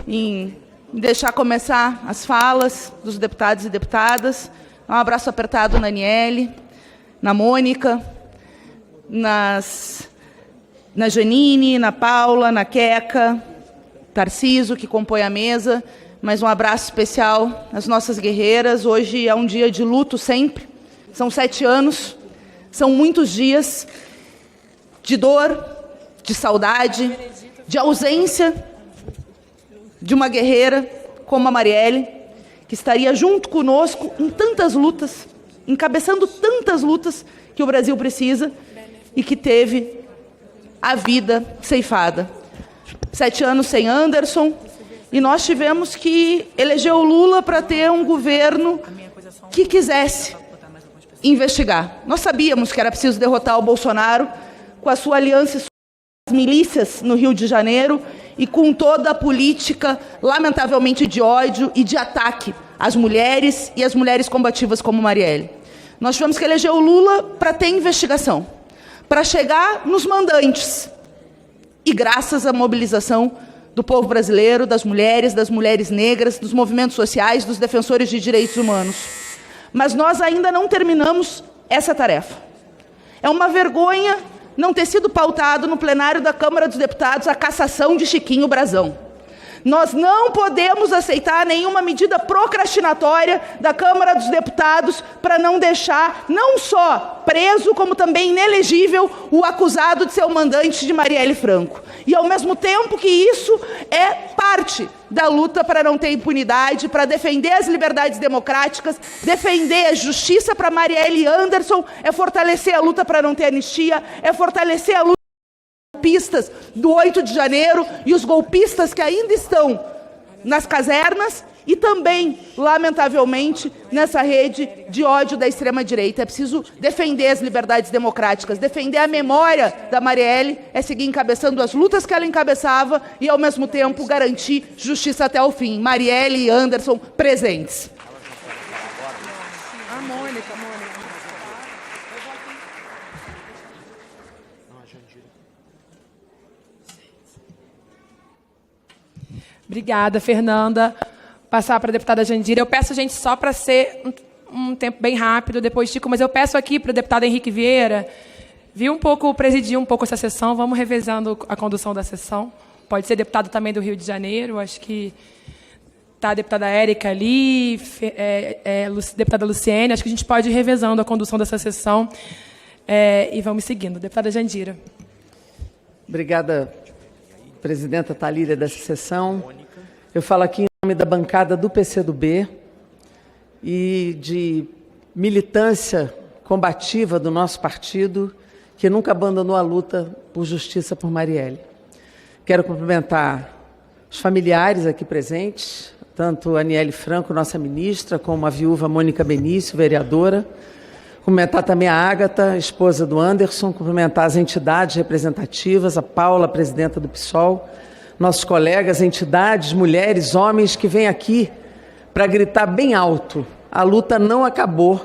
em deixar começar as falas dos deputados e deputadas. Um abraço apertado na Aniele, na Mônica, na Janine, na Paula, na Queca, Tarciso, que compõe a mesa. Mas um abraço especial às nossas guerreiras. Hoje é um dia de luto sempre. São 7 anos, são muitos dias de dor, de saudade, de ausência de uma guerreira como a Marielle, que estaria junto conosco em tantas lutas, encabeçando tantas lutas que o Brasil precisa e que teve a vida ceifada. 7 anos sem Anderson, e nós tivemos que eleger o Lula para ter um governo que quisesse investigar. Nós sabíamos que era preciso derrotar o Bolsonaro com a sua aliança com as milícias no Rio de Janeiro e com toda a política, lamentavelmente, de ódio e de ataque às mulheres e às mulheres combativas como Marielle. Nós tivemos que eleger o Lula para ter investigação, para chegar nos mandantes. E graças à mobilização do povo brasileiro, das mulheres negras, dos movimentos sociais, dos defensores de direitos humanos. Mas nós ainda não terminamos essa tarefa. É uma vergonha não ter sido pautado no plenário da Câmara dos Deputados a cassação de Chiquinho Brazão. Nós não podemos aceitar nenhuma medida procrastinatória da Câmara dos Deputados para não deixar, não só preso, como também inelegível, o acusado de ser o mandante de Marielle Franco. E, ao mesmo tempo que isso é parte da luta para não ter impunidade, para defender as liberdades democráticas, defender a justiça para Marielle e Anderson, é fortalecer a luta para não ter anistia, é fortalecer a luta golpistas do 8 de janeiro e os golpistas que ainda estão nas casernas e também, lamentavelmente, nessa rede de ódio da extrema-direita. É preciso defender as liberdades democráticas, defender a memória da Marielle, é seguir encabeçando as lutas que ela encabeçava e, ao mesmo tempo, garantir justiça até o fim. Marielle e Anderson presentes. A Mônica. Obrigada, Fernanda. Passar para a deputada Jandira. Eu peço, gente, só para ser um tempo bem rápido, depois Chico, mas eu peço aqui para o deputado Henrique Vieira presidir um pouco essa sessão. Vamos revezando a condução da sessão. Pode ser deputado também do Rio de Janeiro. Acho que está a deputada Érica ali, deputada Luciene. Acho que a gente pode ir revezando a condução dessa sessão e vamos seguindo. Deputada Jandira. Obrigada, presidenta Thalíria, dessa sessão. Eu falo aqui em nome da bancada do PCdoB e de militância combativa do nosso partido, que nunca abandonou a luta por justiça por Marielle. Quero cumprimentar os familiares aqui presentes, tanto a Aniele Franco, nossa ministra, como a viúva Mônica Benício, vereadora. Cumprimentar também a Ágata, esposa do Anderson, cumprimentar as entidades representativas, a Paula, presidenta do PSOL, nossos colegas, entidades, mulheres, homens que vêm aqui para gritar bem alto. A luta não acabou,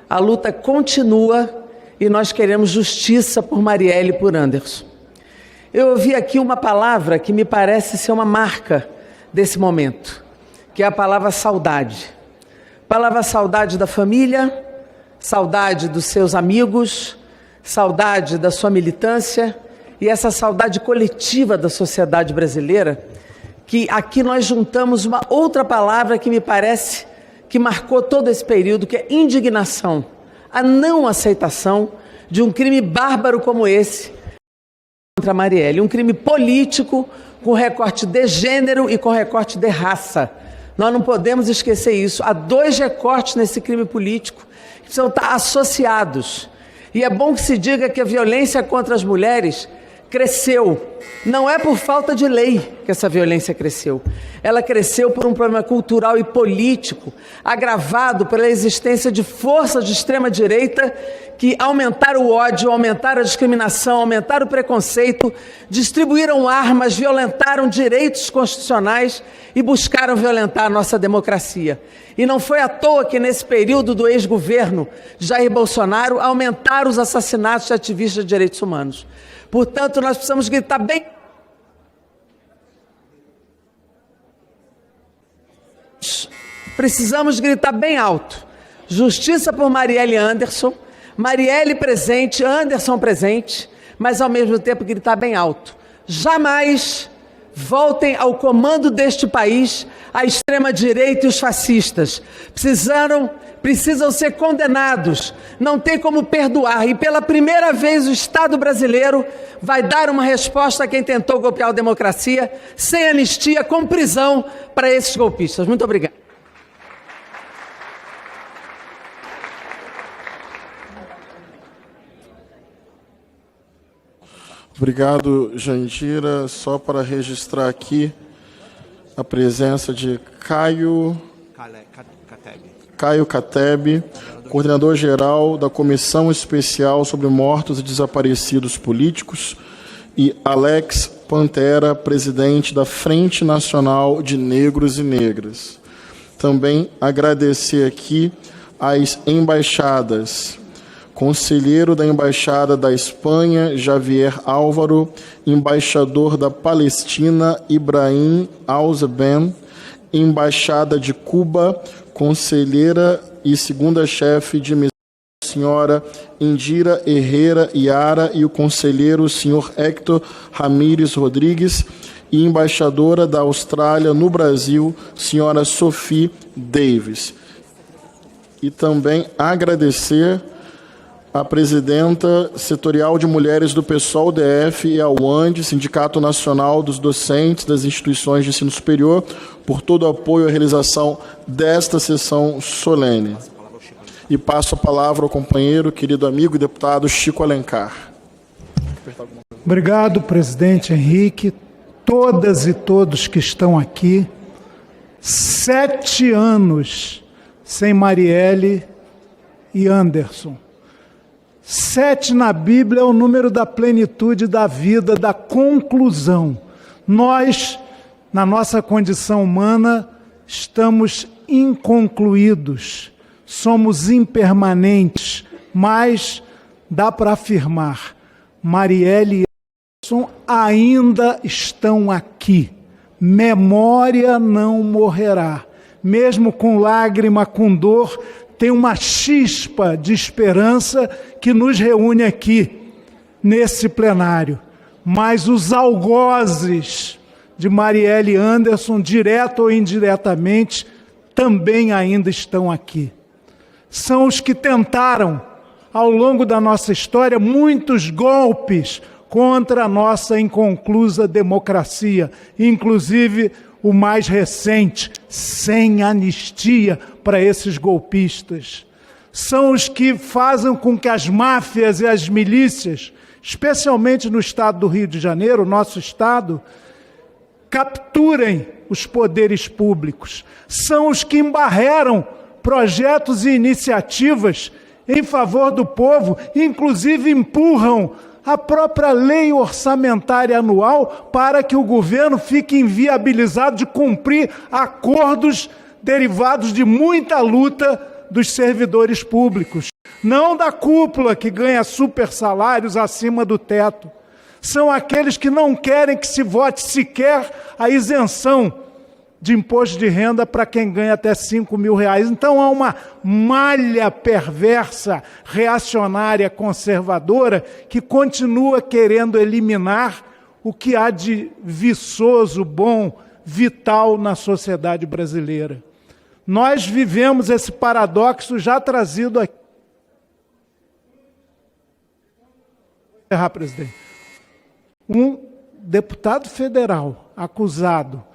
a luta continua e nós queremos justiça por Marielle e por Anderson. Eu ouvi aqui uma palavra que me parece ser uma marca desse momento, que é a palavra saudade. Palavra saudade da família, saudade dos seus amigos, saudade da sua militância e essa saudade coletiva da sociedade brasileira, que aqui nós juntamos uma outra palavra que me parece que marcou todo esse período, que é indignação, a não aceitação de um crime bárbaro como esse contra a Marielle, um crime político com recorte de gênero e com recorte de raça. Nós não podemos esquecer isso. Há 2 recortes nesse crime político que precisam estar associados. E é bom que se diga que a violência contra as mulheres cresceu. Não é por falta de lei que essa violência cresceu. Ela cresceu por um problema cultural e político, agravado pela existência de forças de extrema-direita que aumentaram o ódio, aumentaram a discriminação, aumentaram o preconceito, distribuíram armas, violentaram direitos constitucionais e buscaram violentar a nossa democracia. E não foi à toa que, nesse período do ex-governo Jair Bolsonaro, aumentaram os assassinatos de ativistas de direitos humanos. Portanto, nós precisamos gritar bem precisamos gritar bem alto. Justiça por Marielle Anderson, Marielle presente, Anderson presente, mas ao mesmo tempo gritar bem alto. Jamais voltem ao comando deste país a extrema-direita e os fascistas. Precisam ser condenados, não tem como perdoar. E pela primeira vez o Estado brasileiro vai dar uma resposta a quem tentou golpear a democracia, sem anistia, com prisão para esses golpistas. Muito obrigado. Obrigado, Jandira. Só para registrar aqui a presença de Caio Catebe, coordenador-geral da Comissão Especial sobre Mortos e Desaparecidos Políticos, e Alex Pantera, presidente da Frente Nacional de Negros e Negras. Também agradecer aqui as embaixadas. Conselheiro da Embaixada da Espanha, Javier Álvaro, embaixador da Palestina, Ibrahim Alzeben, Embaixada de Cuba, conselheira e segunda-chefe de missão, senhora Indira Herrera Iara, e o conselheiro, senhor Héctor Ramírez Rodrigues, e embaixadora da Austrália no Brasil, senhora Sophie Davis. E também agradecer a presidenta setorial de mulheres do PSOL DF e ao UAND, Sindicato Nacional dos Docentes das Instituições de Ensino Superior, por todo o apoio à realização desta sessão solene. E passo a palavra ao companheiro, querido amigo e deputado Chico Alencar. Obrigado, presidente Henrique, todas e todos que estão aqui. 7 anos sem Marielle e Anderson. 7 na Bíblia é o número da plenitude da vida, da conclusão. Nós, na nossa condição humana, estamos inconcluídos, somos impermanentes, mas dá para afirmar, Marielle e Anderson ainda estão aqui. Memória não morrerá. Mesmo com lágrima, com dor, tem uma chispa de esperança que nos reúne aqui, nesse plenário. Mas os algozes de Marielle Anderson, direto ou indiretamente, também ainda estão aqui. São os que tentaram, ao longo da nossa história, muitos golpes contra a nossa inconclusa democracia, inclusive o mais recente, sem anistia para esses golpistas. São os que fazem com que as máfias e as milícias, especialmente no estado do Rio de Janeiro, nosso estado, capturem os poderes públicos. São os que embarreram projetos e iniciativas em favor do povo, inclusive empurram a própria lei orçamentária anual para que o governo fique inviabilizado de cumprir acordos derivados de muita luta dos servidores públicos. Não da cúpula que ganha super salários acima do teto. São aqueles que não querem que se vote sequer a isenção de imposto de renda para quem ganha até R$5.000. Então há uma malha perversa, reacionária, conservadora, que continua querendo eliminar o que há de viçoso, bom, vital na sociedade brasileira. Nós vivemos esse paradoxo já trazido aqui. Presidente. Um deputado federal acusado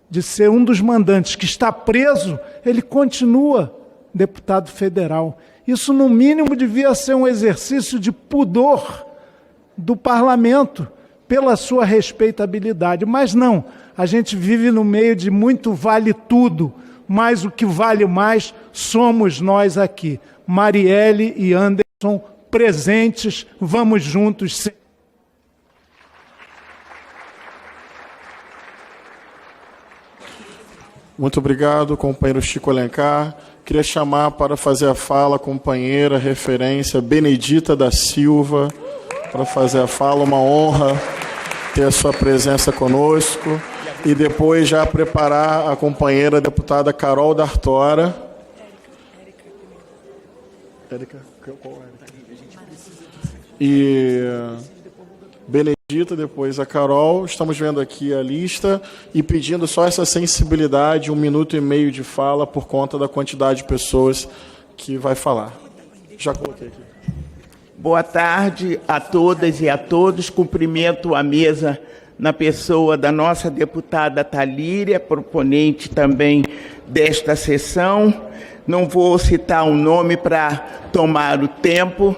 de ser um dos mandantes que está preso, ele continua deputado federal. Isso, no mínimo, devia ser um exercício de pudor do parlamento pela sua respeitabilidade. Mas não, a gente vive no meio de muito vale tudo, mas o que vale mais somos nós aqui. Marielle e Anderson presentes, vamos juntos. Muito obrigado, companheiro Chico Alencar. Queria chamar para fazer a fala a companheira referência Benedita da Silva, para fazer a fala. Uma honra ter a sua presença conosco. E depois já preparar a companheira deputada Carol D'Artora. Érica. E Benedita, depois a Carol. Estamos vendo aqui a lista e pedindo só essa sensibilidade, 1 minuto e meio de fala por conta da quantidade de pessoas que vai falar. Já coloquei aqui. Boa tarde a todas e a todos. Cumprimento a mesa na pessoa da nossa deputada Talíria, proponente também desta sessão. Não vou citar um nome para tomar o tempo,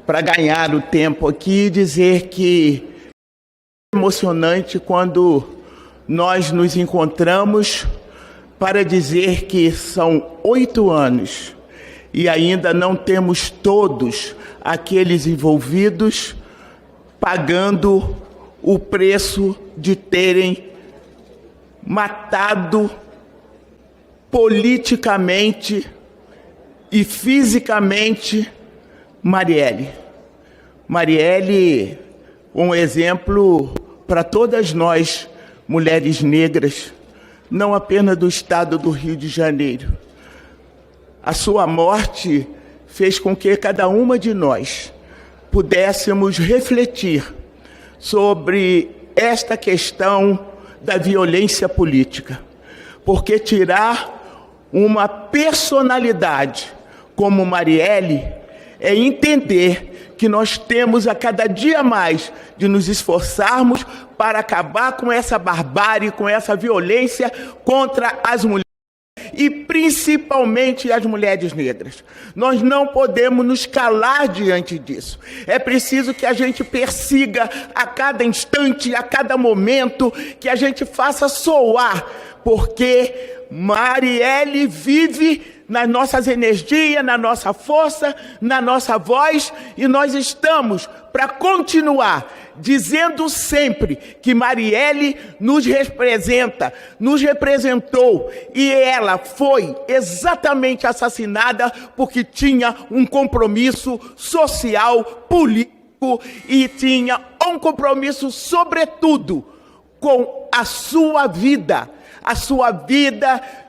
para ganhar o tempo aqui, e dizer que é emocionante quando nós nos encontramos para dizer que são 8 anos e ainda não temos todos aqueles envolvidos pagando o preço de terem matado politicamente e fisicamente Marielle. Marielle, um exemplo para todas nós, mulheres negras, não apenas do estado do Rio de Janeiro. A sua morte fez com que cada uma de nós pudéssemos refletir sobre esta questão da violência política, porque tirar uma personalidade como Marielle é entender que nós temos a cada dia mais de nos esforçarmos para acabar com essa barbárie, com essa violência contra as mulheres e principalmente as mulheres negras. Nós não podemos nos calar diante disso. É preciso que a gente persiga a cada instante, a cada momento, que a gente faça soar, porque Marielle vive nas nossas energias, na nossa força, na nossa voz, e nós estamos para continuar dizendo sempre que Marielle nos representa, nos representou, e ela foi exatamente assassinada porque tinha um compromisso social, político, e tinha um compromisso, sobretudo, com a sua vida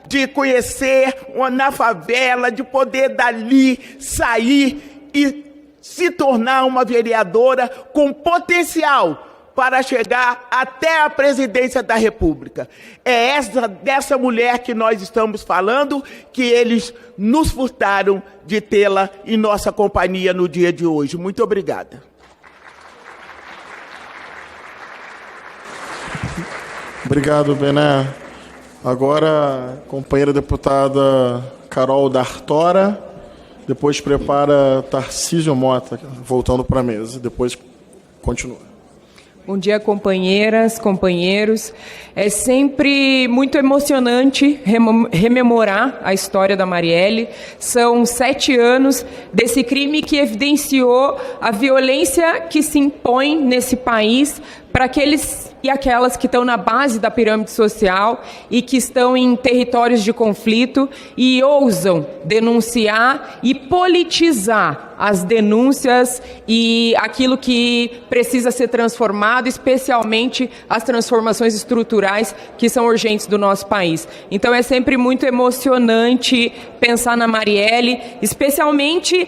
de conhecer na favela, de poder dali sair e se tornar uma vereadora com potencial para chegar até a presidência da República. É dessa mulher que nós estamos falando, que eles nos furtaram de tê-la em nossa companhia no dia de hoje. Muito obrigada. Obrigado, Bené. Agora, companheira deputada Carol D'Artora, depois prepara Tarcísio Mota, voltando para a mesa, depois continua. Bom dia, companheiras, companheiros. É sempre muito emocionante rememorar a história da Marielle. São 7 anos desse crime que evidenciou a violência que se impõe nesse país para aqueles e aquelas que estão na base da pirâmide social e que estão em territórios de conflito e ousam denunciar e politizar as denúncias e aquilo que precisa ser transformado, especialmente as transformações estruturais que são urgentes do nosso país. Então é sempre muito emocionante pensar na Marielle, especialmente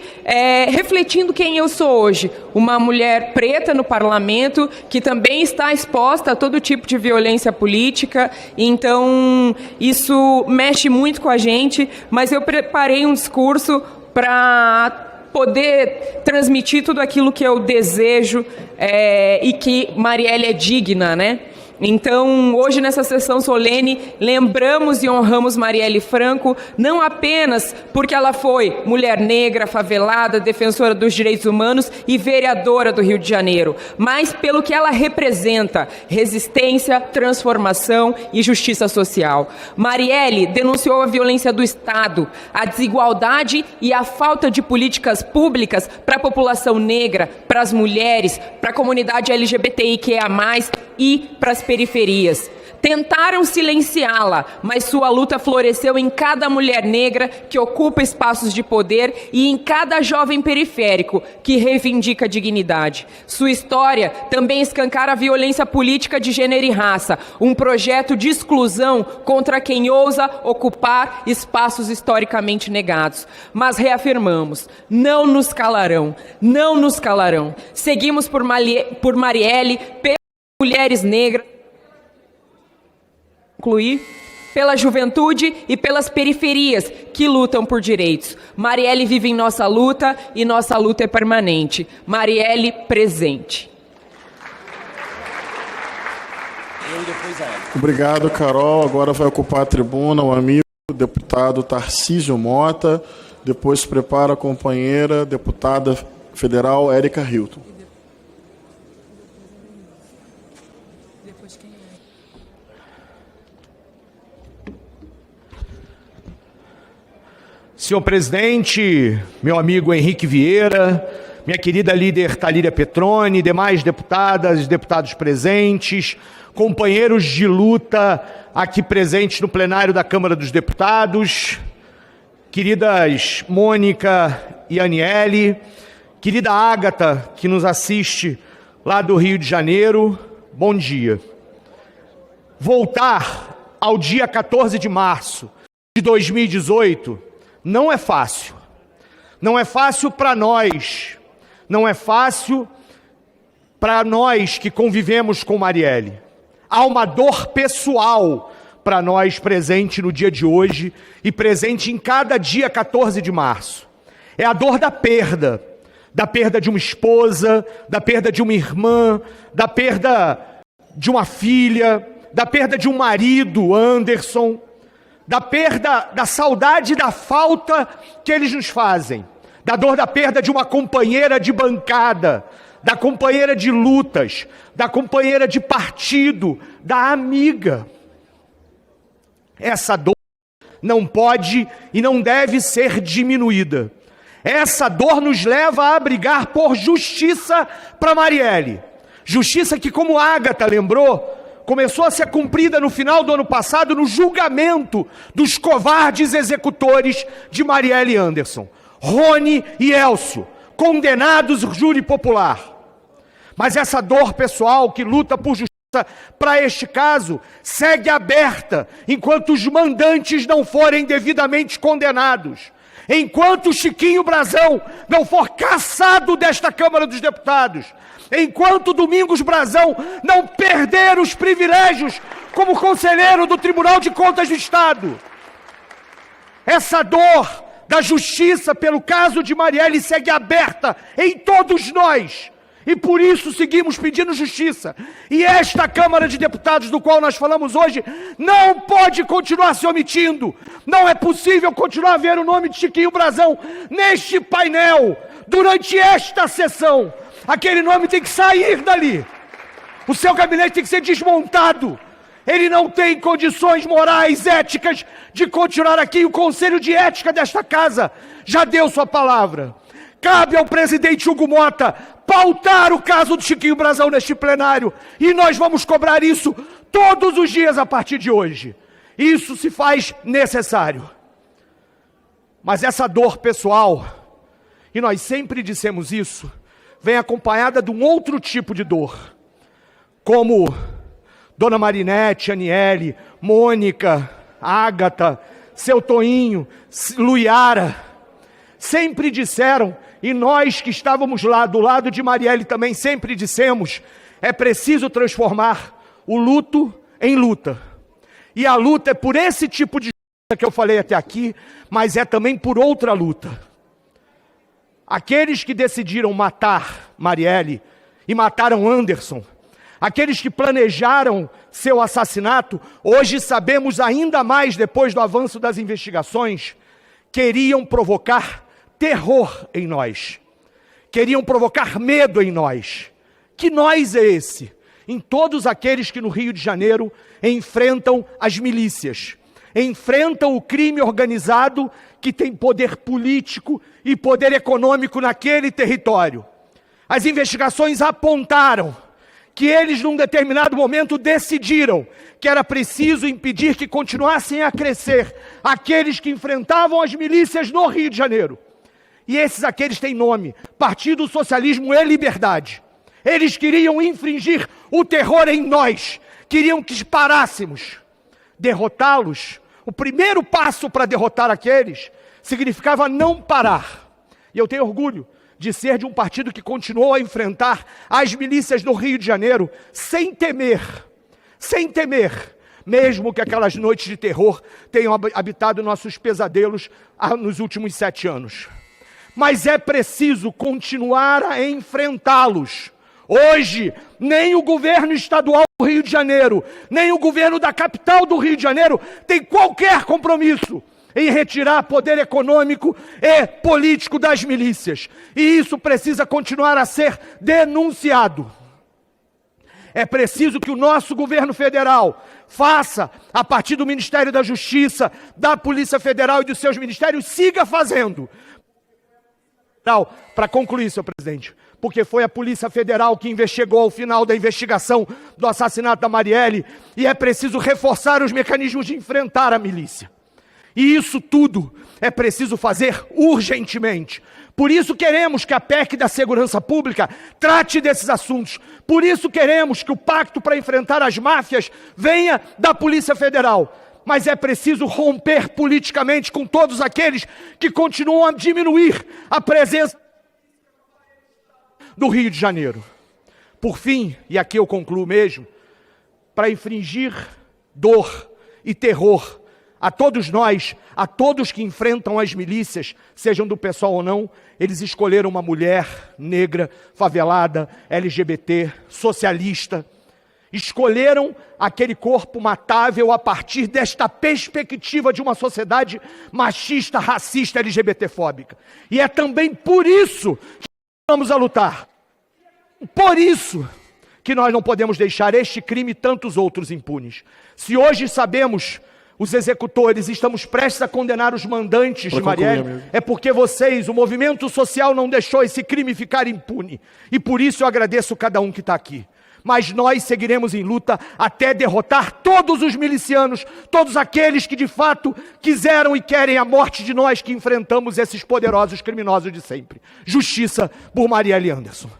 refletindo quem eu sou hoje, uma mulher preta no parlamento que também está exposta a todo tipo de violência política. Então isso mexe muito com a gente, mas eu preparei um discurso para poder transmitir tudo aquilo que eu desejo e que Marielle é digna, né? Então, hoje nessa sessão solene, lembramos e honramos Marielle Franco, não apenas porque ela foi mulher negra, favelada, defensora dos direitos humanos e vereadora do Rio de Janeiro, mas pelo que ela representa: resistência, transformação e justiça social. Marielle denunciou a violência do Estado, a desigualdade e a falta de políticas públicas para a população negra, para as mulheres, para a comunidade LGBTIQIA+, e para as periferias. Tentaram silenciá-la, mas sua luta floresceu em cada mulher negra que ocupa espaços de poder e em cada jovem periférico que reivindica a dignidade. Sua história também escancara a violência política de gênero e raça, um projeto de exclusão contra quem ousa ocupar espaços historicamente negados. Mas reafirmamos, não nos calarão, não nos calarão. Seguimos por Marielle, pelas mulheres negras, incluir, pela juventude e pelas periferias que lutam por direitos. Marielle vive em nossa luta e nossa luta é permanente. Marielle presente. Obrigado, Carol. Agora vai ocupar a tribuna o amigo deputado Tarcísio Mota. Depois se prepara a companheira deputada federal Érica Hilton. Senhor presidente, meu amigo Henrique Vieira, minha querida líder Thalíria Petroni, demais deputadas e deputados presentes, companheiros de luta aqui presentes no plenário da Câmara dos Deputados, queridas Mônica e Aniele, querida Ágata, que nos assiste lá do Rio de Janeiro, bom dia. Voltar ao dia 14 de março de 2018 não é fácil. Não é fácil para nós. Não é fácil para nós que convivemos com Marielle. Há uma dor pessoal para nós presente no dia de hoje e presente em cada dia 14 de março. É a dor da perda de uma esposa, da perda de uma irmã, da perda de uma filha, da perda de um marido, Anderson, da perda, da saudade, da falta que eles nos fazem, da dor da perda de uma companheira de bancada, da companheira de lutas, da companheira de partido, da amiga. Essa dor não pode e não deve ser diminuída. Essa dor nos leva a brigar por justiça para Marielle. Justiça que, como Ágata lembrou, começou a ser cumprida no final do ano passado no julgamento dos covardes executores de Marielle Anderson, Rony e Elcio, condenados por júri popular. Mas essa dor pessoal que luta por justiça para este caso segue aberta enquanto os mandantes não forem devidamente condenados. Enquanto Chiquinho Brazão não for cassado desta Câmara dos Deputados, enquanto Domingos Brazão não perder os privilégios como conselheiro do Tribunal de Contas do Estado. Essa dor da justiça pelo caso de Marielle segue aberta em todos nós. E por isso seguimos pedindo justiça. E esta Câmara de Deputados, do qual nós falamos hoje, não pode continuar se omitindo. Não é possível continuar a ver o nome de Chiquinho Brazão neste painel, durante esta sessão. Aquele nome tem que sair dali. O seu gabinete tem que ser desmontado. Ele não tem condições morais, éticas, de continuar aqui. O Conselho de Ética desta casa já deu sua palavra. Cabe ao presidente Hugo Mota pautar o caso do Chiquinho Brazão neste plenário. E nós vamos cobrar isso todos os dias a partir de hoje. Isso se faz necessário. Mas essa dor pessoal, e nós sempre dissemos isso, vem acompanhada de um outro tipo de dor. Como Dona Marinete, Aniele, Mônica, Ágata, seu Toinho, Luiara, sempre disseram, e nós que estávamos lá do lado de Marielle também sempre dissemos, é preciso transformar o luto em luta. E a luta é por esse tipo de luta que eu falei até aqui, mas é também por outra luta. Aqueles que decidiram matar Marielle e mataram Anderson, aqueles que planejaram seu assassinato, hoje sabemos ainda mais depois do avanço das investigações, queriam provocar terror em nós, queriam provocar medo em nós. Que nós é esse? Em todos aqueles que no Rio de Janeiro enfrentam as milícias, enfrentam o crime organizado que tem poder político e poder econômico naquele território. As investigações apontaram que eles, num determinado momento, decidiram que era preciso impedir que continuassem a crescer aqueles que enfrentavam as milícias no Rio de Janeiro. E aqueles têm nome: Partido Socialismo e Liberdade. Eles queriam infringir o terror em nós, queriam que parássemos. Derrotá-los, o primeiro passo para derrotar aqueles, significava não parar. E eu tenho orgulho de ser de um partido que continuou a enfrentar as milícias no Rio de Janeiro sem temer, mesmo que aquelas noites de terror tenham habitado nossos pesadelos nos últimos 7 anos. Mas é preciso continuar a enfrentá-los. Hoje, nem o governo estadual do Rio de Janeiro, nem o governo da capital do Rio de Janeiro tem qualquer compromisso em retirar poder econômico e político das milícias. E isso precisa continuar a ser denunciado. É preciso que o nosso governo federal faça, a partir do Ministério da Justiça, da Polícia Federal e dos seus ministérios, siga fazendo. Para concluir, senhor presidente, porque foi a Polícia Federal que investigou ao final da investigação do assassinato da Marielle, e é preciso reforçar os mecanismos de enfrentar a milícia. E isso tudo é preciso fazer urgentemente. Por isso queremos que a PEC da Segurança Pública trate desses assuntos. Por isso queremos que o pacto para enfrentar as máfias venha da Polícia Federal. Mas é preciso romper politicamente com todos aqueles que continuam a diminuir a presença do Rio de Janeiro. Por fim, e aqui eu concluo mesmo, para infringir dor e terror a todos nós, a todos que enfrentam as milícias, sejam do PSOL ou não, eles escolheram uma mulher negra, favelada, LGBT, socialista. Escolheram aquele corpo matável a partir desta perspectiva de uma sociedade machista, racista, LGBTfóbica. E é também por isso que vamos a lutar. Por isso que nós não podemos deixar este crime e tantos outros impunes. Se hoje sabemos os executores, estamos prestes a condenar os mandantes de Marielle, é porque vocês, o movimento social, não deixou esse crime ficar impune. E por isso eu agradeço cada um que está aqui. Mas nós seguiremos em luta até derrotar todos os milicianos, todos aqueles que de fato quiseram e querem a morte de nós que enfrentamos esses poderosos criminosos de sempre. Justiça por Marielle Anderson.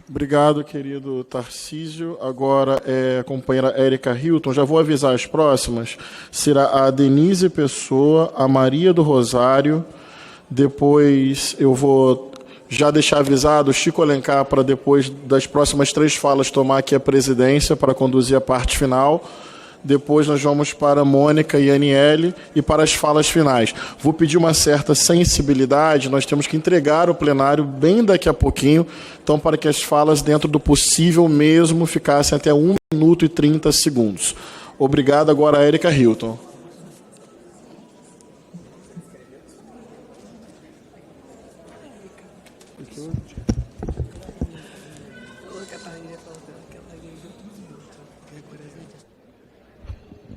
Obrigado, querido Tarcísio. Agora a companheira Érica Hilton. Já vou avisar as próximas. Será a Denise Pessoa, a Maria do Rosário. Depois eu vou já deixar avisado o Chico Alencar para depois das próximas 3 falas tomar aqui a presidência para conduzir a parte final. Depois nós vamos para Mônica e Aniele e para as falas finais. Vou pedir uma certa sensibilidade, nós temos que entregar o plenário bem daqui a pouquinho, então para que as falas dentro do possível mesmo ficassem até 1 minuto e 30 segundos. Obrigado, agora a Érica Hilton.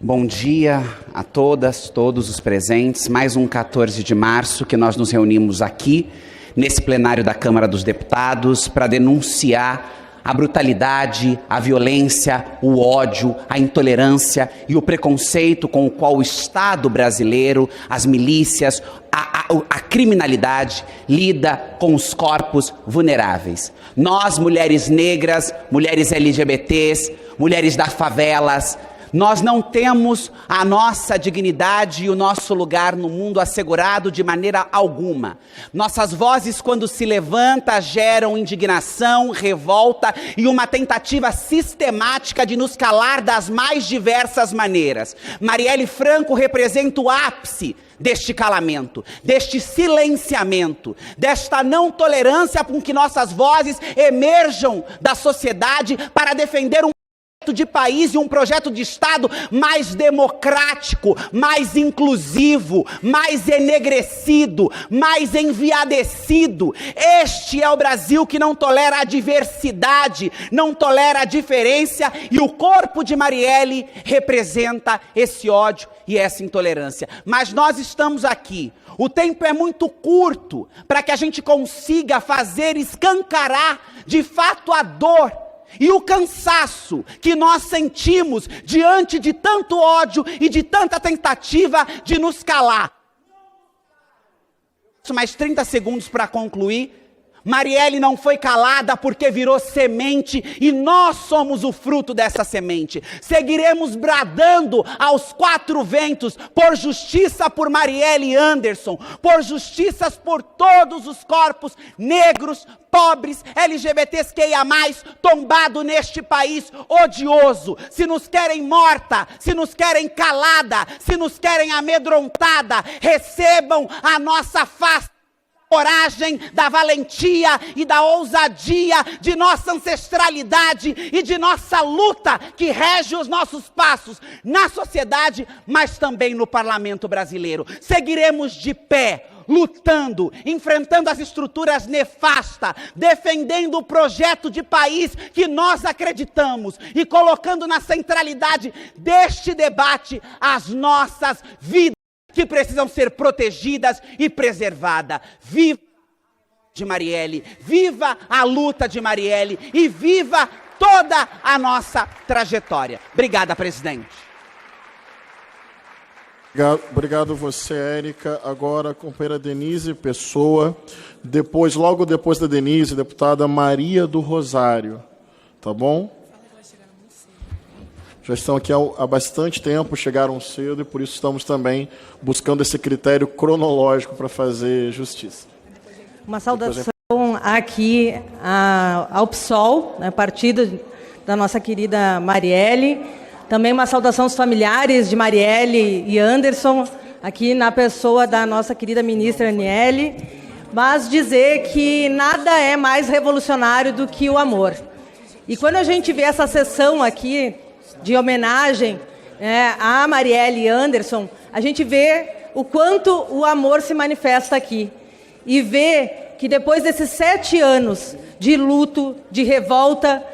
Bom dia a todas, todos os presentes. Mais um 14 de março que nós nos reunimos aqui, nesse plenário da Câmara dos Deputados, para denunciar a brutalidade, a violência, o ódio, a intolerância e o preconceito com o qual o Estado brasileiro, as milícias, a criminalidade lida com os corpos vulneráveis. Nós, mulheres negras, mulheres LGBTs, mulheres das favelas, nós não temos a nossa dignidade e o nosso lugar no mundo assegurado de maneira alguma. Nossas vozes, quando se levantam, geram indignação, revolta e uma tentativa sistemática de nos calar das mais diversas maneiras. Marielle Franco representa o ápice deste calamento, deste silenciamento, desta não tolerância com que nossas vozes emerjam da sociedade para defender um de país e um projeto de Estado mais democrático, mais inclusivo, mais enegrecido, mais enviadecido. Este é o Brasil que não tolera a diversidade, não tolera a diferença, e o corpo de Marielle representa esse ódio e essa intolerância. Mas nós estamos aqui. O tempo é muito curto para que a gente consiga fazer escancarar de fato a dor e o cansaço que nós sentimos diante de tanto ódio e de tanta tentativa de nos calar. Mais 30 segundos para concluir. Marielle não foi calada porque virou semente e nós somos o fruto dessa semente. Seguiremos bradando aos quatro ventos por justiça por Marielle Anderson, por justiças por todos os corpos negros, pobres, LGBTQIA+, tombado neste país odioso. Se nos querem morta, se nos querem calada, se nos querem amedrontada, recebam a nossa face. Coragem, da valentia e da ousadia de nossa ancestralidade e de nossa luta que rege os nossos passos na sociedade, mas também no parlamento brasileiro. Seguiremos de pé, lutando, enfrentando as estruturas nefastas, defendendo o projeto de país que nós acreditamos e colocando na centralidade deste debate as nossas vidas, que precisam ser protegidas e preservadas. Viva de Marielle, viva a luta de Marielle e viva toda a nossa trajetória. Obrigada, presidente. Obrigado você, Érica. Agora, a companheira Denise Pessoa. Logo depois da Denise, a deputada Maria do Rosário. Tá bom? Já estão aqui há bastante tempo, chegaram cedo e por isso estamos também buscando esse critério cronológico para fazer justiça. Uma saudação aqui ao PSOL, né, partido da nossa querida Marielle. Também uma saudação aos familiares de Marielle e Anderson, aqui na pessoa da nossa querida ministra Aniele. Mas dizer que nada é mais revolucionário do que o amor. E quando a gente vê essa sessão aqui de homenagem a Marielle Anderson, a gente vê o quanto o amor se manifesta aqui. E vê que depois desses 7 anos de luto, de revolta,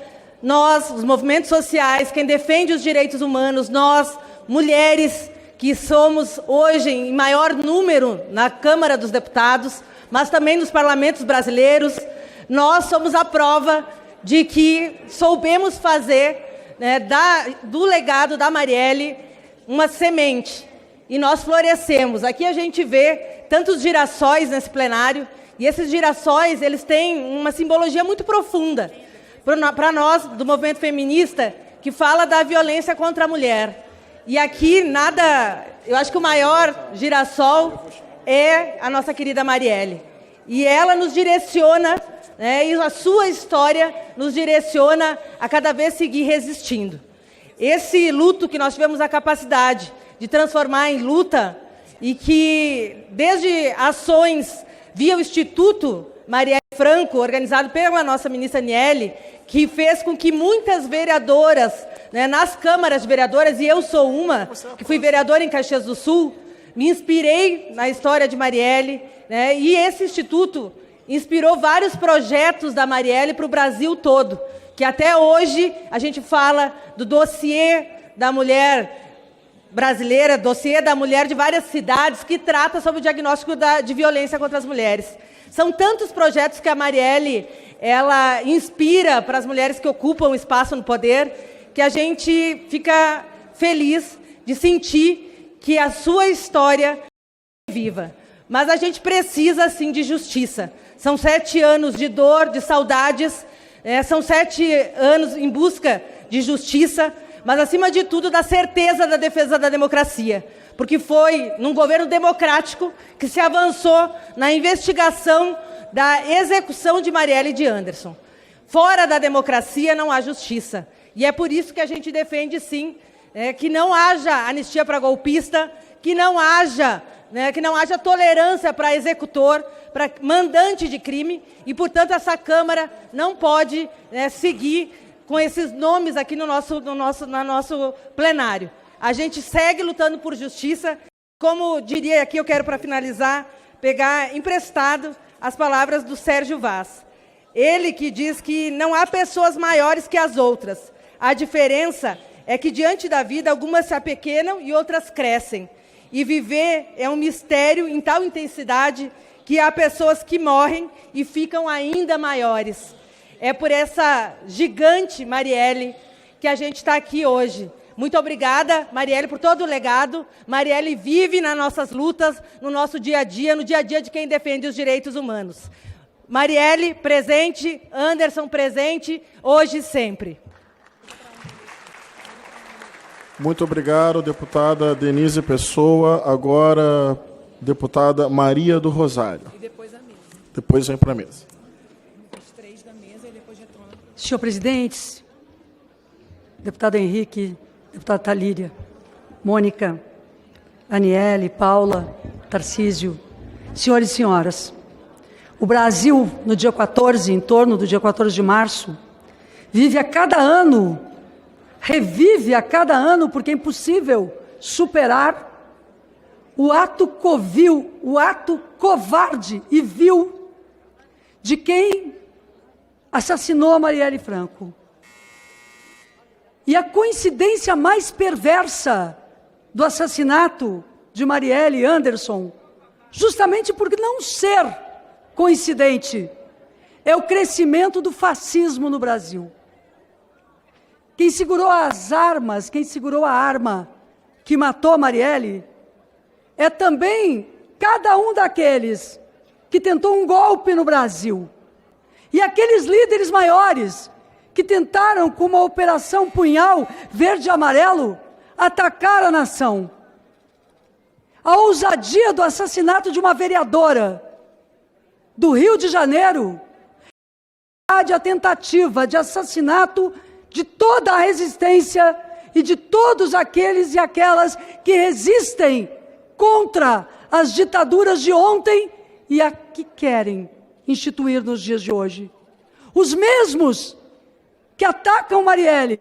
nós, os movimentos sociais, quem defende os direitos humanos, nós, mulheres, que somos hoje em maior número na Câmara dos Deputados, mas também nos parlamentos brasileiros, nós somos a prova de que soubemos fazer do legado da Marielle uma semente, e nós florescemos. Aqui a gente vê tantos girassóis nesse plenário, e esses girassóis, eles têm uma simbologia muito profunda para nós do movimento feminista, que fala da violência contra a mulher. E aqui eu acho que o maior girassol é a nossa querida Marielle, e ela nos direciona, e a sua história nos direciona a cada vez seguir resistindo. Esse luto que nós tivemos a capacidade de transformar em luta, e que desde ações via o Instituto Marielle Franco, organizado pela nossa ministra Aniele, que fez com que muitas vereadoras, nas câmaras de vereadoras, e eu sou uma, que fui vereadora em Caxias do Sul, me inspirei na história de Marielle, e esse instituto inspirou vários projetos da Marielle para o Brasil todo, que até hoje a gente fala do dossiê da mulher brasileira, dossiê da mulher de várias cidades, que trata sobre o diagnóstico de violência contra as mulheres. São tantos projetos que a Marielle ela inspira para as mulheres que ocupam espaço no poder, que a gente fica feliz de sentir que a sua história é viva. Mas a gente precisa, sim, de justiça. São 7 anos de dor, de saudades, são 7 anos em busca de justiça, mas, acima de tudo, da certeza da defesa da democracia. Porque foi num governo democrático que se avançou na investigação da execução de Marielle e de Anderson. Fora da democracia não há justiça. E é por isso que a gente defende, sim, que não haja anistia para golpista, que não haja tolerância para executor, para mandante de crime, e, portanto, essa Câmara não pode seguir com esses nomes aqui no nosso plenário. A gente segue lutando por justiça. Como diria aqui, eu quero, para finalizar, pegar emprestado as palavras do Sérgio Vaz. Ele que diz que não há pessoas maiores que as outras. A diferença é que, diante da vida, algumas se apequenam e outras crescem. E viver é um mistério em tal intensidade que há pessoas que morrem e ficam ainda maiores. É por essa gigante Marielle que a gente está aqui hoje. Muito obrigada, Marielle, por todo o legado. Marielle vive nas nossas lutas, no nosso dia a dia, no dia a dia de quem defende os direitos humanos. Marielle, presente. Anderson, presente. Hoje e sempre. Muito obrigado, deputada Denise Pessoa. Agora, deputada Maria do Rosário. E depois a mesa. Depois vem para a mesa. Os três da mesa e depois retorna. Senhor presidente, deputado Henrique, deputada Talíria, Mônica, Aniele, Paula, Tarcísio, senhores e senhoras, o Brasil, no dia 14, em torno do dia 14 de março, vive a cada ano, revive a cada ano, porque é impossível superar o ato covil, o ato covarde e vil de quem assassinou a Marielle Franco. E a coincidência mais perversa do assassinato de Marielle Anderson, justamente por não ser coincidente, é o crescimento do fascismo no Brasil. Quem segurou as armas, quem segurou a arma que matou a Marielle, é também cada um daqueles que tentou um golpe no Brasil. E aqueles líderes maiores que tentaram, com uma operação punhal verde e amarelo, atacar a nação. A ousadia do assassinato de uma vereadora do Rio de Janeiro, a tentativa de assassinato de toda a resistência e de todos aqueles e aquelas que resistem contra as ditaduras de ontem e a que querem instituir nos dias de hoje. Os mesmos que atacam Marielle,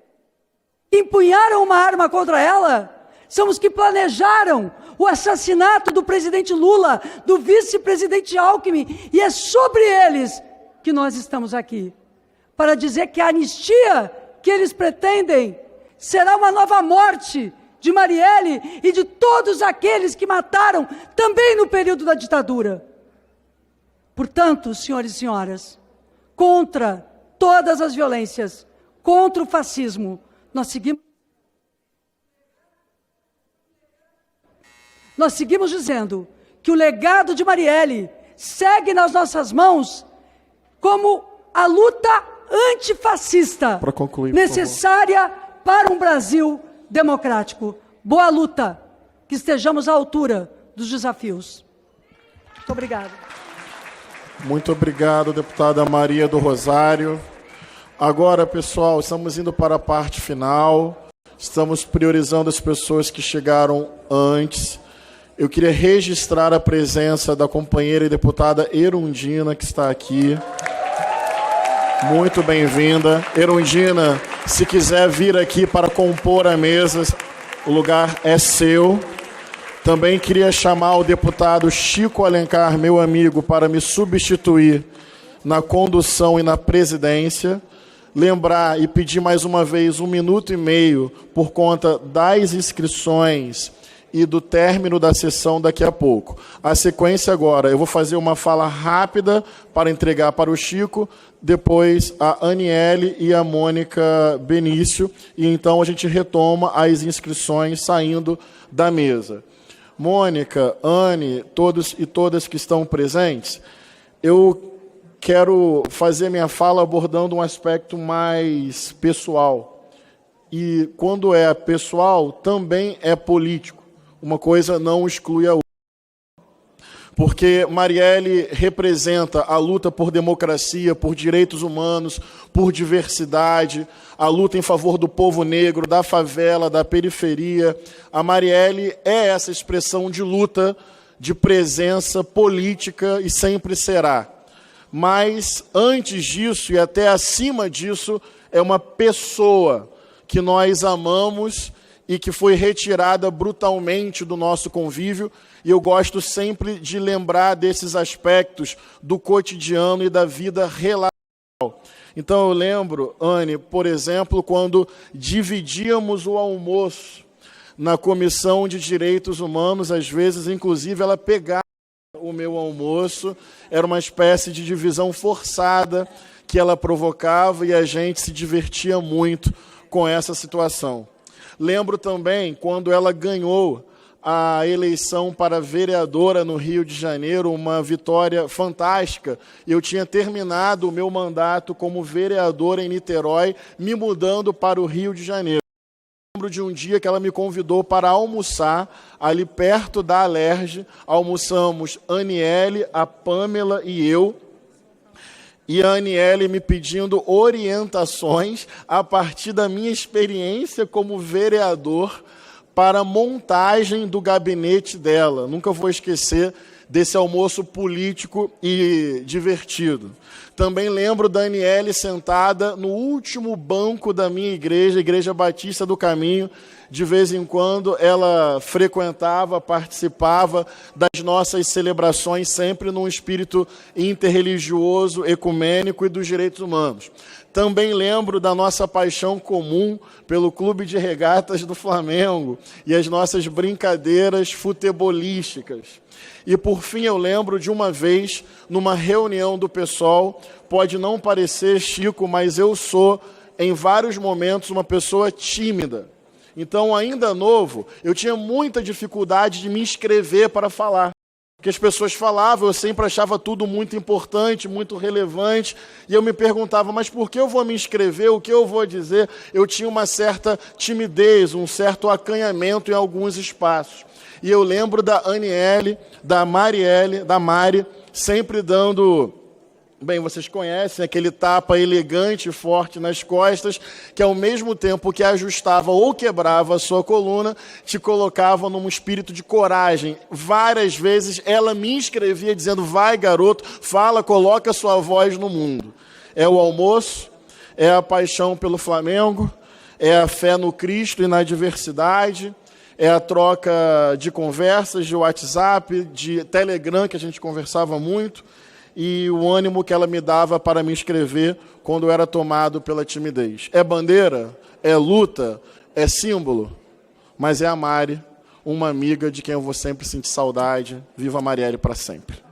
empunharam uma arma contra ela, são os que planejaram o assassinato do presidente Lula, do vice-presidente Alckmin, e é sobre eles que nós estamos aqui, para dizer que a anistia que eles pretendem será uma nova morte de Marielle e de todos aqueles que mataram também no período da ditadura. Portanto, senhores e senhoras, contra todas as violências, contra o fascismo, nós seguimos dizendo que o legado de Marielle segue nas nossas mãos como a luta antifascista necessária para um Brasil democrático. Boa luta, que estejamos à altura dos desafios. Muito obrigada. Muito obrigado, deputada Maria do Rosário. Agora, pessoal, estamos indo para a parte final. Estamos priorizando as pessoas que chegaram antes. Eu queria registrar a presença da companheira e deputada Erundina, que está aqui. Muito bem-vinda. Erundina, se quiser vir aqui para compor a mesa, o lugar é seu. Também queria chamar o deputado Chico Alencar, meu amigo, para me substituir na condução e na presidência. Lembrar e pedir mais uma vez 1 minuto e meio por conta das inscrições e do término da sessão daqui a pouco. A sequência agora, eu vou fazer uma fala rápida para entregar para o Chico, depois a Aniele e a Mônica Benício, e então a gente retoma as inscrições saindo da mesa. Mônica, Anne, todos e todas que estão presentes, eu quero fazer minha fala abordando um aspecto mais pessoal. E quando é pessoal, também é político. Uma coisa não exclui a outra. Porque Marielle representa a luta por democracia, por direitos humanos, por diversidade, a luta em favor do povo negro, da favela, da periferia. A Marielle é essa expressão de luta, de presença política e sempre será. Mas, antes disso e até acima disso, é uma pessoa que nós amamos e que foi retirada brutalmente do nosso convívio, e eu gosto sempre de lembrar desses aspectos do cotidiano e da vida relacional. Então eu lembro, Anne, por exemplo, quando dividíamos o almoço na Comissão de Direitos Humanos, às vezes, inclusive, ela pegava o meu almoço, era uma espécie de divisão forçada que ela provocava, e a gente se divertia muito com essa situação. Lembro também quando ela ganhou a eleição para vereadora no Rio de Janeiro, uma vitória fantástica. Eu tinha terminado o meu mandato como vereadora em Niterói, me mudando para o Rio de Janeiro. Lembro de um dia que ela me convidou para almoçar ali perto da Alerj. Almoçamos Aniele, a Pamela e eu. E a Aniele me pedindo orientações a partir da minha experiência como vereador para a montagem do gabinete dela. Nunca vou esquecer desse almoço político e divertido. Também lembro da Aniele sentada no último banco da minha igreja, Igreja Batista do Caminho. De vez em quando ela frequentava, participava das nossas celebrações, sempre num espírito interreligioso, ecumênico e dos direitos humanos. Também lembro da nossa paixão comum pelo Clube de Regatas do Flamengo e as nossas brincadeiras futebolísticas. E, por fim, eu lembro de uma vez, numa reunião do PSOL, pode não parecer, Chico, mas eu sou, em vários momentos, uma pessoa tímida. Então, ainda novo, eu tinha muita dificuldade de me inscrever para falar. Porque as pessoas falavam, eu sempre achava tudo muito importante, muito relevante, e eu me perguntava, mas por que eu vou me inscrever, o que eu vou dizer? Eu tinha uma certa timidez, um certo acanhamento em alguns espaços. E eu lembro da Aniele, da Marielle, da Mari, sempre dando... Bem, vocês conhecem aquele tapa elegante e forte nas costas, que ao mesmo tempo que ajustava ou quebrava a sua coluna, te colocava num espírito de coragem. Várias vezes ela me inscrevia dizendo, vai garoto, fala, coloca a sua voz no mundo. É o almoço, é a paixão pelo Flamengo, é a fé no Cristo e na diversidade, é a troca de conversas, de WhatsApp, de Telegram, que a gente conversava muito, e o ânimo que ela me dava para me inscrever quando eu era tomado pela timidez. É bandeira, é luta, é símbolo, mas é a Mari, uma amiga de quem eu vou sempre sentir saudade. Viva a Marielle para sempre.